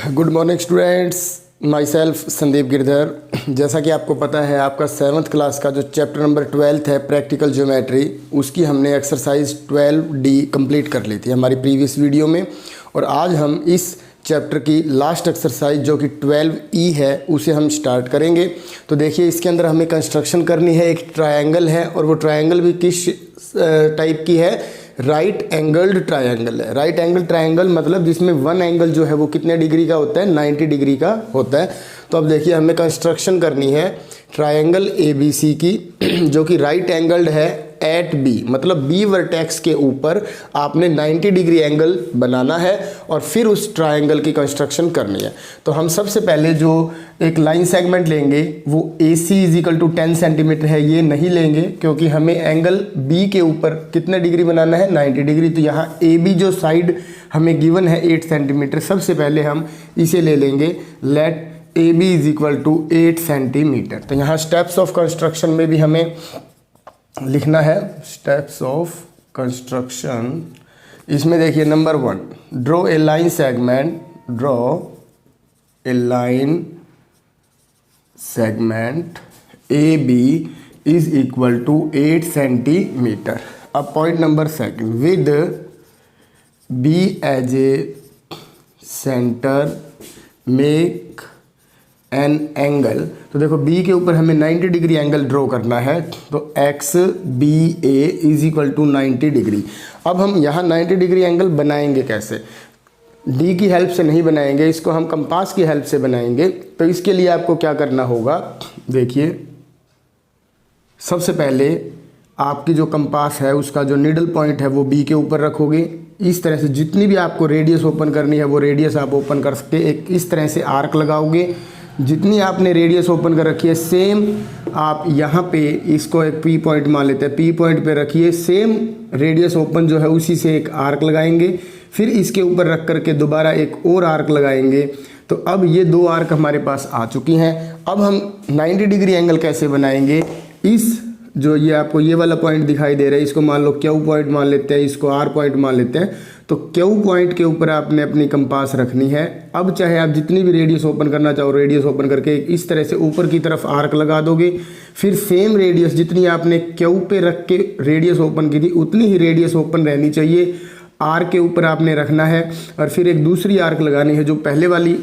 Good morning students, my self Sandeep Girdhar. जैसा कि आपको पता है, आपका 7th क्लास का जो चैप्टर नंबर 12 है प्रैक्टिकल ज्योमेट्री, उसकी हमने एक्सरसाइज 12D कंप्लीट कर ली थी हमारी प्रीवियस वीडियो में। और आज हम इस चैप्टर की लास्ट एक्सरसाइज जो कि 12E है उसे हम स्टार्ट करेंगे। तो देखिए, इसके अंदर हमें कंस्ट्रक्शन करनी है। एक ट्रायंगल है और वो ट्रायंगल भी किस टाइप की है? राइट एंगल्ड ट्रायंगल है। राइट एंगल ट्रायंगल मतलब जिसमें वन एंगल जो है वो कितने डिग्री का होता है? 90 डिग्री का होता है। तो अब देखिए, हमें कंस्ट्रक्शन करनी है ट्रायंगल ABC की जो कि राइट एंगल्ड है एट B, मतलब B वर्टेक्स के ऊपर आपने 90 डिग्री एंगल बनाना है और फिर उस ट्रायंगल की कंस्ट्रक्शन करनी है। तो हम सबसे पहले जो एक लाइन सेगमेंट लेंगे वो AC = 10 सेंटीमीटर है। ये नहीं लेंगे क्योंकि हमें एंगल B के ऊपर कितने डिग्री बनाना है? 90 डिग्री। तो यहाँ AB जो साइड हमें गिवन है 8 सेंटीमीटर, सबसे पहले हम इसे ले लेंगे। Let AB = 8 centimetre. तो यहाँ स्टेप्स ऑफ कंस्ट्रक्शन में भी हमें लिखना है स्टेप्स ऑफ कंस्ट्रक्शन। इसमें देखिए, number 1, draw a line segment. Draw a line segment AB = 8 centimetre. अब point number 2, with B as a centre make an angle. तो देखो, B के ऊपर हमें 90 डिग्री एंगल ड्रॉ करना है। तो XBA = 90 डिग्री। अब हम यहाँ 90 डिग्री एंगल बनाएंगे कैसे? D की हेल्प से नहीं बनाएंगे, इसको हम कंपास की हेल्प से बनाएंगे। तो इसके लिए आपको क्या करना होगा? देखिए, सबसे पहले आपकी जो कंपास है उसका जो निडल पॉइंट है वो B के ऊपर रखोगे। इस तरह से जितनी भी आपको रेडियस ओपन करनी है वो रेडियस आप ओपन कर सकते। एक इस तरह से आर्क लगाओगे। जितनी आपने रेडियस ओपन कर रखी है सेम आप यहाँ पे इसको एक P पॉइंट मान लेते हैं। P पॉइंट पे रखिए, सेम रेडियस ओपन जो है उसी से एक आर्क लगाएंगे। फिर इसके ऊपर रख करके दोबारा एक और आर्क लगाएंगे। तो अब ये 2 आर्क हमारे पास आ चुकी हैं। अब हम 90 डिग्री एंगल कैसे बनाएंगे? इस जो ये आपको ये वाला पॉइंट दिखाई दे रहा है, इसको मान लो Q पॉइंट मान लेते हैं, इसको R पॉइंट मान लेते हैं। तो Q पॉइंट के ऊपर आपने अपनी कंपास रखनी है। अब चाहे आप जितनी भी रेडियस ओपन करना चाहो, रेडियस ओपन करके इस तरह से ऊपर की तरफ आर्क लगा दोगे। फिर सेम रेडियस जितनी आपने Q पे रख के रेडियस ओपन की थी उतनी ही रेडियस ओपन रहनी चाहिए। R के ऊपर आपने रखना है और फिर एक दूसरी आर्क लगानी है जो पहले वाली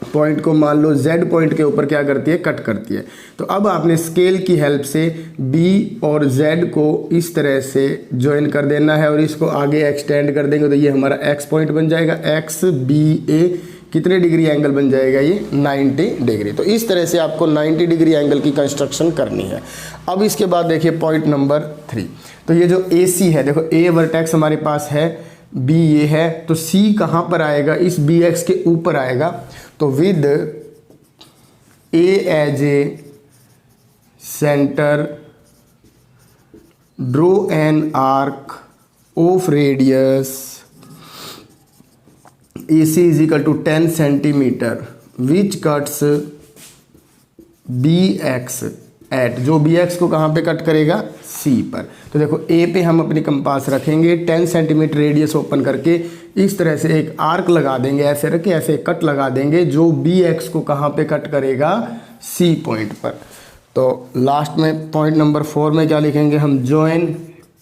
पॉइंट को मान लो Z पॉइंट के ऊपर क्या करती है? कट करती है। तो अब आपने स्केल की हेल्प से B और Z को इस तरह से ज्वाइन कर देना है और इसको आगे एक्सटेंड कर देंगे। तो ये हमारा X पॉइंट बन जाएगा। XBA कितने डिग्री एंगल बन जाएगा? ये 90 डिग्री। तो इस तरह से आपको 90 डिग्री एंगल की कंस्ट्रक्शन करनी है। अब इसके बाद देखिए पॉइंट नंबर 3। तो ये जो AC है, देखो A वर्टेक्स हमारे पास है, B ये है, तो C कहाँ पर आएगा? इस BX के ऊपर आएगा। तो with A as a centre draw an arc of radius AC = 10 centimetre which cuts BX at, जो BX को कहाँ पे कट करेगा? C पर। तो देखो, A पे हम अपनी कंपास रखेंगे, 10 सेंटीमीटर रेडियस ओपन करके इस तरह से एक आर्क लगा देंगे, ऐसे रख के ऐसे कट लगा देंगे जो BX को कहाँ पे कट करेगा? C पॉइंट पर। तो लास्ट में पॉइंट नंबर 4 में क्या लिखेंगे हम? Join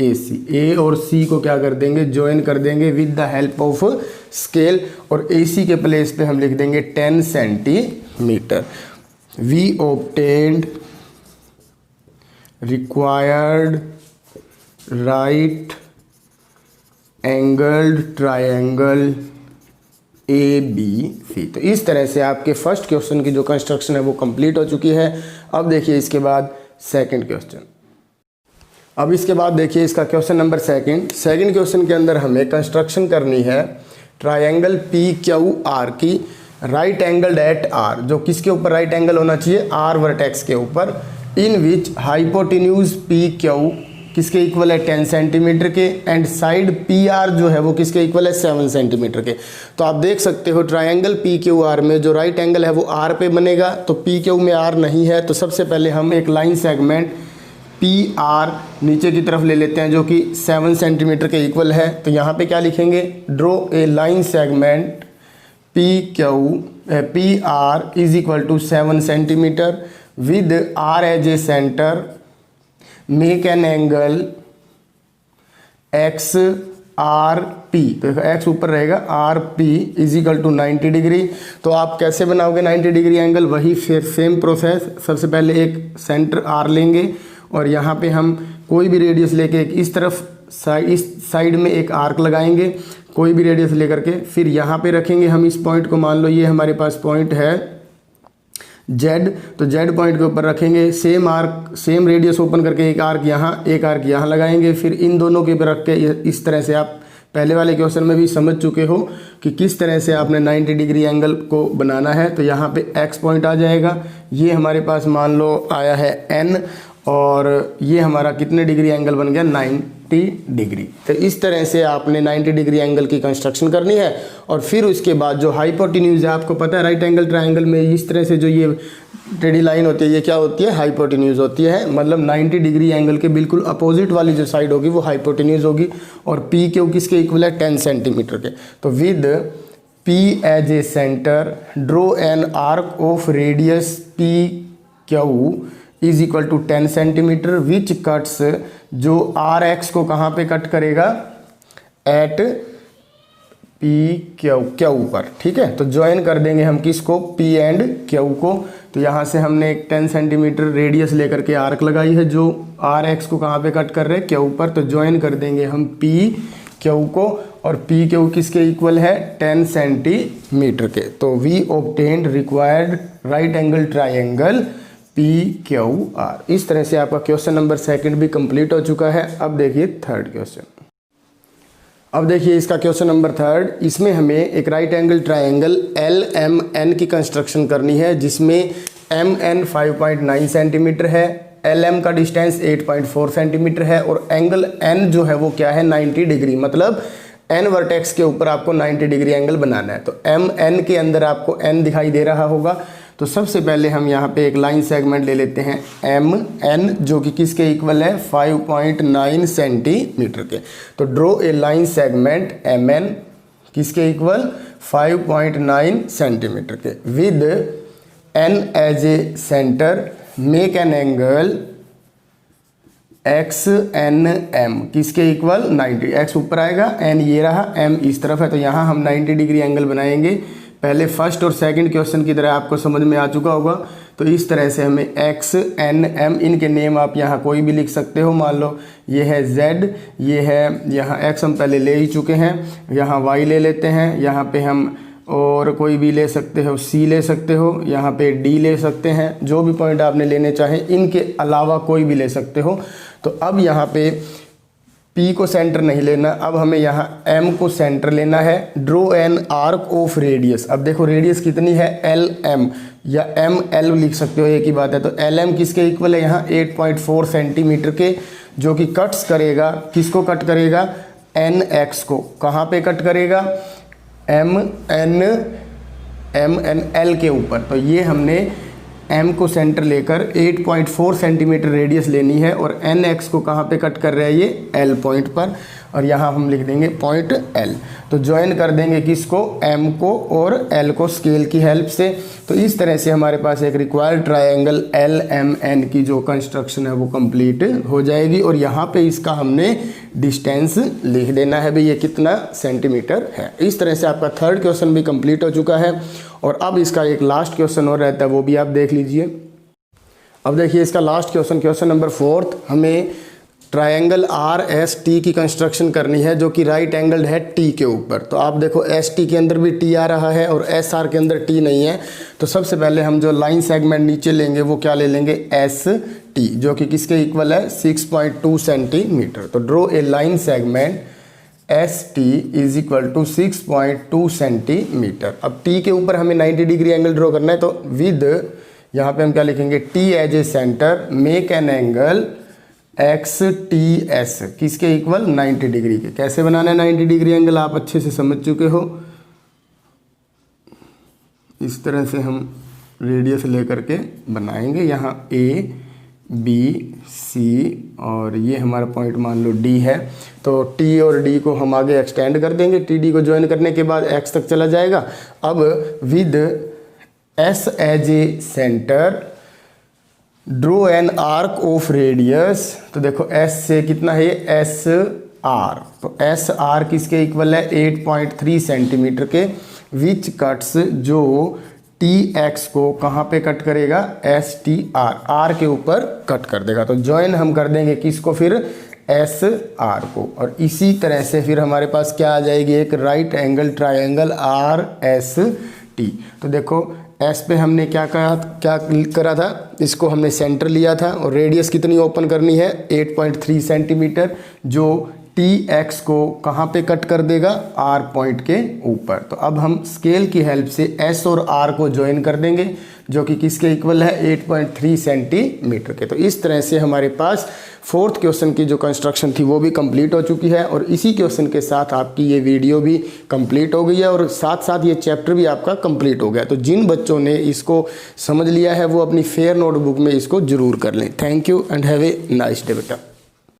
AC। A और C को क्या कर देंगे? ज्वाइन कर देंगे with the help of scale. और AC के प्लेस पे हम लिख देंगे 10 centimetre. We obtained required right angled triangle ABC। तो इस तरह से आपके फर्स्ट क्वेश्चन की जो कंस्ट्रक्शन है वो कंप्लीट हो चुकी है। अब देखिए इसके बाद सेकंड क्वेश्चन। अब इसके बाद देखिए इसका क्वेश्चन नंबर 2। सेकंड क्वेश्चन के अंदर हमें कंस्ट्रक्शन करनी है ट्रायंगल PQR की राइट एंगल्ड एट R, जो किसके ऊपर राइट एंगल होना चाहिए? R वर्टेक्स के ऊपर। इन विच हाइपोटेन्यूज PQ किसके इक्वल है? 10 सेंटीमीटर के, एंड साइड PR जो है वो किसके इक्वल है? 7 सेंटीमीटर के। तो आप देख सकते हो ट्रायंगल PQR में जो राइट एंगल है वो R पे बनेगा। तो PQ में R नहीं है, तो सबसे पहले हम एक लाइन सेगमेंट PR नीचे की तरफ ले लेते हैं जो कि 7 सेंटीमीटर के इक्वल है। तो यहाँ पे क्या लिखेंगे, draw a line segment P R is equal to 7 centimetre with R as a centre, make an angle X R P, तो एक्स ऊपर रहेगा, R P is equal to 90 degree. तो आप कैसे बनाओगे 90 डिग्री एंगल? वही फिर सेम प्रोसेस, सबसे पहले एक सेंटर आर लेंगे और यहाँ पे हम कोई भी रेडियस लेके एक इस तरफ इस साइड में एक आर्क लगाएंगे, कोई भी रेडियस लेकर के, फिर यहाँ पे रखेंगे हम इस पॉइंट को, मान लो ये हमारे पास पॉइंट है Z, तो Z पॉइंट के ऊपर रखेंगे, same arc same radius open करके एक आर्क यहाँ लगाएंगे, फिर इन दोनों के ऊपर रख के इस तरह से, आप पहले वाले क्वेश्चन में भी समझ चुके हो कि किस तरह से आपने 90 डिग्री एंगल को बनाना है। तो यहाँ पे X पॉइंट आ जाएगा, ये हमारे पास मान लो आया है N, और ये हमारा कितने डिग्री एंगल बन गया? 90 डिग्री। तो इस तरह से आपने 90 डिग्री एंगल की कंस्ट्रक्शन करनी है। और फिर उसके बाद जो हाइपोटेन्यूज है, आपको पता है राइट एंगल ट्रायंगल में इस तरह से जो ये टेढ़ी लाइन होती है, ये क्या होती है? हाइपोटेन्यूज होती है। मतलब 90 डिग्री एंगल के बिल्कुल अपोजिट वाली जो साइड होगी वो हाइपोटेन्यूज होगी। और पी क्यू किसके इक्वल है? 10 सेंटीमीटर के। तो with P as a centre draw an arc of radius P Q is equal to 10 centimetre which cuts, जो आर एक्स को कहाँ पे कट करेगा? एट पी क्यू पर। ठीक है, तो ज्वाइन कर देंगे हम किसको? पी एंड क्यू को। तो यहाँ से हमने एक 10 सेंटीमीटर रेडियस लेकर के आर्क लगाई है जो आर एक्स को कहाँ पे कट कर रहे हैं? क्यू पर। तो ज्वाइन कर देंगे हम पी क्यू को, और पी क्यू किसके इक्वल है? 10 सेंटीमीटर के। तो we obtained required right angle triangle P Q R. इस तरह से आपका क्वेश्चन नंबर 2 भी कंप्लीट हो चुका है। अब देखिए 3rd क्वेश्चन। अब देखिए इसका क्वेश्चन नंबर 3, इसमें हमें एक right angle triangle L M N की कंस्ट्रक्शन करनी है, जिसमें एम एन 5.9 सेंटीमीटर है, एल एम का डिस्टेंस 8.4 सेंटीमीटर है, और एंगल एन जो है वो क्या है? 90 डिग्री। मतलब एन वर्टेक्स के ऊपर आपको 90 डिग्री एंगल बनाना है। तो एम एन के अंदर आपको एन दिखाई दे रहा होगा। तो सबसे पहले हम यहाँ पे एक लाइन सेगमेंट ले लेते हैं एम एन, जो कि किसके इक्वल है? 5.9 सेंटीमीटर के। तो draw a line segment M N किसके इक्वल? 5.9 सेंटीमीटर के, with N as a centre, make an angle X N M किसके इक्वल? 90। एक्स ऊपर आएगा, एन ये रहा, एम इस तरफ है। तो यहाँ हम 90 डिग्री एंगल बनाएंगे। पहले फर्स्ट और सेकंड क्वेश्चन की तरह आपको समझ में आ चुका होगा। तो इस तरह से हमें एक्स एन एम, इनके नेम आप यहाँ कोई भी लिख सकते हो। मान लो ये है जेड, ये है यहाँ एक्स हम पहले ले ही चुके हैं, यहाँ वाई ले लेते हैं, यहाँ पे हम और कोई भी ले सकते हो, सी ले सकते हो, यहाँ पे डी ले सकते हैं, जो भी पॉइंट आपने लेने चाहें, इनके अलावा कोई भी ले सकते हो। तो अब यहाँ पे P को सेंटर नहीं लेना, अब हमें यहाँ M को सेंटर लेना है। Draw an arc of radius. अब देखो रेडियस कितनी है? एल एम, या एम एल लिख सकते हो, एक ही बात है। तो एल एम किसके इक्वल है? यहाँ 8.4 सेंटीमीटर के, जो कि कट्स करेगा, किसको कट करेगा? एन एक्स को। कहाँ पे कट करेगा? एम एन एल के ऊपर। तो ये हमने M को सेंटर लेकर 8.4 सेंटीमीटर रेडियस लेनी है, और एन एक्स को कहाँ पे कट कर रहा है? ये L पॉइंट पर, और यहाँ हम लिख देंगे पॉइंट L। तो ज्वाइन कर देंगे किसको? M को और L को स्केल की हेल्प से। तो इस तरह से हमारे पास एक रिक्वायर्ड ट्रायंगल LMN की जो कंस्ट्रक्शन है वो कंप्लीट हो जाएगी। और यहाँ पे इसका हमने डिस्टेंस लिख देना है भाई, ये कितना सेंटीमीटर है। इस तरह से आपका 3rd क्वेश्चन भी कंप्लीट हो चुका है। और अब इसका एक लास्ट क्वेश्चन और रहता है, वो भी आप देख लीजिए। अब देखिए इसका लास्ट क्वेश्चन, क्वेश्चन नंबर 4, हमें ट्रायंगल आर एस टी की कंस्ट्रक्शन करनी है, जो कि राइट एंगल्ड है टी के ऊपर। तो आप देखो एस टी के अंदर भी टी आ रहा है और एस आर के अंदर टी नहीं है। तो सबसे पहले हम जो लाइन सेगमेंट नीचे लेंगे वो क्या ले लेंगे? एस टी, जो कि किसके इक्वल है? 6.2 सेंटीमीटर। तो draw a line segment S T is equal to 6.2 centimetre. अब टी के ऊपर हमें 90 डिग्री एंगल ड्रॉ करना है। तो विद, यहाँ पे हम क्या लिखेंगे? T as a centre, make an angle X T S किसके इक्वल? 90 डिग्री के। कैसे बनाना है 90 डिग्री एंगल? आप अच्छे से समझ चुके हो। इस तरह से हम रेडियस लेकर के बनाएंगे। यहाँ ए, बी सी और ये हमारा पॉइंट मान लो डी है। तो टी और डी को हम आगे एक्सटेंड कर देंगे, टी डी को ज्वाइन करने के बाद एक्स तक चला जाएगा। अब with S as a centre draw an arc of radius. तो देखो एस से कितना है, एस आर, तो एस आर किसके इक्वल है, 8.3 सेंटीमीटर के, विच कट्स, जो टी एक्स को कहाँ पे कट करेगा, एस टी आर, आर के ऊपर कट कर देगा। तो ज्वाइन हम कर देंगे किसको फिर, एस आर को। और इसी तरह से फिर हमारे पास क्या आ जाएगी, एक right angle triangle R S T. तो देखो एस पे हमने क्या करा था, इसको हमने सेंटर लिया था और रेडियस कितनी ओपन करनी है, 8.3 सेंटीमीटर, जो टी एक्स को कहाँ पे कट कर देगा, आर पॉइंट के ऊपर। तो अब हम स्केल की हेल्प से एस और आर को ज्वाइन कर देंगे, जो कि किसके इक्वल है, 8.3 सेंटीमीटर के। तो इस तरह से हमारे पास फोर्थ क्वेश्चन की जो कंस्ट्रक्शन थी वो भी कंप्लीट हो चुकी है और इसी क्वेश्चन के साथ आपकी ये वीडियो भी कंप्लीट हो गई है और साथ साथ ये चैप्टर भी आपका कंप्लीट हो गया। तो जिन बच्चों ने इसको समझ लिया है वो अपनी फेयर नोटबुक में इसको जरूर कर लें। Thank you and have a nice day बेटा।